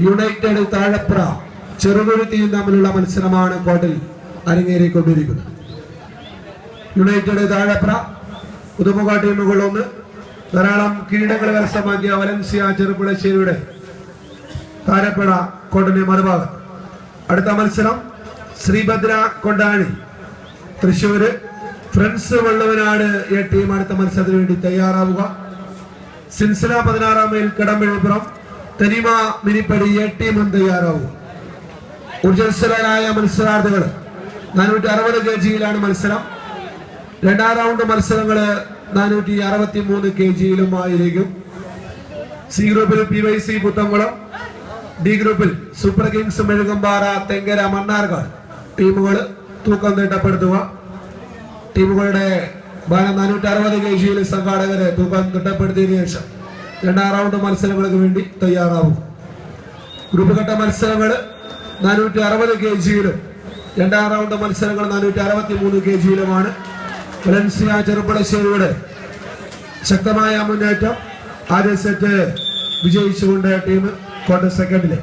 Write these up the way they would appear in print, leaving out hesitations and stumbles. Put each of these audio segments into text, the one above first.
United Thazhapra ചെറുതുരുത്തിയും തമ്മിലുള്ള മത്സരമാണ് കോർട്ടിൽ അരങ്ങേറിക്കൊണ്ടിരിക്കുന്നത്. യുണൈറ്റഡ് താഴപ്ര പുതുമുഖ ടീമുകൾ ഒന്ന്, ധാരാളം കിരീടങ്ങൾ കരസ്ഥമാക്കിയ വലൻസിയ ചെറുപ്പുളശ്ശേരിയുടെ താരപ്പട കോർട്ടിന്റെ മറുഭാഗം. അടുത്ത മത്സരം Sreebhadra Kondani Thrissur friends Valluvanad A team അടുത്ത മത്സരത്തിന് വേണ്ടി തയ്യാറാവുക. സിൻസില 16 മൈൽ കടമ്പഴിപ്പുറം തനിമ മിനിപ്പടി എ ടീമും തയ്യാറാവുക. ഊർജ്ജസ്വലരായ മത്സരാർത്ഥികൾ 460 kgയിലാണ് മത്സരം. രണ്ടാം റൗണ്ട് മത്സരങ്ങള് 463 kgയിലുമായിരിക്കും. സി ഗ്രൂപ്പിൽ PYC പുത്തംകുളം, ഡി ഗ്രൂപ്പിൽ സൂപ്പർ കിങ്സ് മെഴുകുംപാറ, തെങ്കര, മണ്ണാർക്കാട് ടീമുകൾ തൂക്കം തിട്ടപ്പെടുത്തുക. ടീമുകളുടെ ഭാരം 460 kgയിൽ സംഘാടകരെ തൂക്കം തിട്ടപ്പെടുത്തിയതിനു ശേഷം രണ്ടാം റൗണ്ട് മത്സരങ്ങൾക്ക് വേണ്ടി തയ്യാറാവും. ഗ്രൂപ്പ് ഘട്ട മത്സരങ്ങൾ 460 kgയിലും രണ്ടാം റൗണ്ട് മത്സരങ്ങൾ 463 kgയിലുമാണ്. വലൻസിയ ചെറുപ്പുളശ്ശേരിയുടെ ശക്തമായ മുന്നേറ്റം. ആദ്യ സെറ്റ് വിജയിച്ചുകൊണ്ട് ടീം ക്വാർട്ടർ സെക്കൻഡിലെ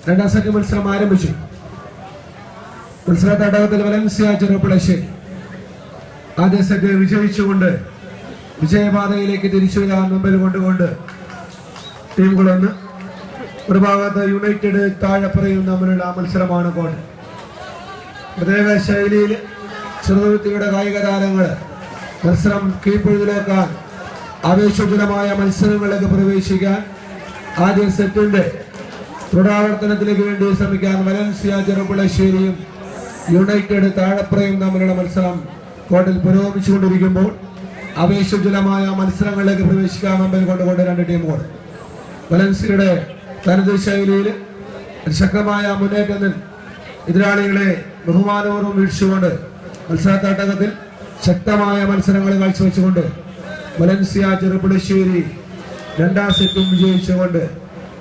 രണ്ടാം സെറ്റ് മത്സരം ആരംഭിച്ചു. മത്സര തടകത്തിൽ വലൻസിയ ചെറുപ്പുളശ്ശേരി ആദ്യ സെറ്റ് വിജയിച്ചുകൊണ്ട് വിജയപാതയിലേക്ക് തിരിച്ചു വരാൻ മുമ്പിൽ കൊണ്ടുകൊണ്ട് ടീമുകളൊന്ന്. ഒരു ഭാഗത്ത് യുണൈറ്റഡ് താഴപ്പുറയും തമ്മിലുള്ള മത്സരമാണ് കോർട്ട്. പ്രത്യേക ശൈലിയിൽ ചെറുതുരുത്തിയുടെ കായിക താരങ്ങൾ മത്സരം കീഴ്പ്പൊഴുതിലേക്കാൻ ആവേശോജ്വലമായ മത്സരങ്ങളിലേക്ക് പ്രവേശിക്കാൻ ആദ്യ സെറ്റിന്റെ തുടരാവർത്തനത്തിലേക്ക് വേണ്ടി ശ്രമിക്കാൻ വലൻസിയ ചെറുപ്പുളശ്ശേരിയും യുണൈറ്റഡ് താഴപ്പുറയും തമ്മിലുള്ള മത്സരം കോർട്ടിൽ പുരോഗമിച്ചുകൊണ്ടിരിക്കുമ്പോൾ ആവേശോജ്വലമായ മത്സരങ്ങളിലേക്ക് പ്രവേശിക്കാൻ മുമ്പിൽ കൊണ്ടുകൊണ്ട് രണ്ട് ടീമുകൾ. വലൻസിയയുടെ തനത് ശൈലിയിൽ ശക്തമായ മുന്നേറ്റത്തിൽ എതിരാളികളെ ബഹുമാനപൂർവ്വം വീഴ്ചകൊണ്ട് മത്സര തട്ടകത്തിൽ ശക്തമായ മത്സരങ്ങൾ കാഴ്ചവെച്ചുകൊണ്ട് വലൻസിയ ചെറുപ്പുളശ്ശേരി രണ്ടാം സെറ്റും വിജയിച്ചുകൊണ്ട്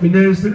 വിന്നേഴ്സിൽ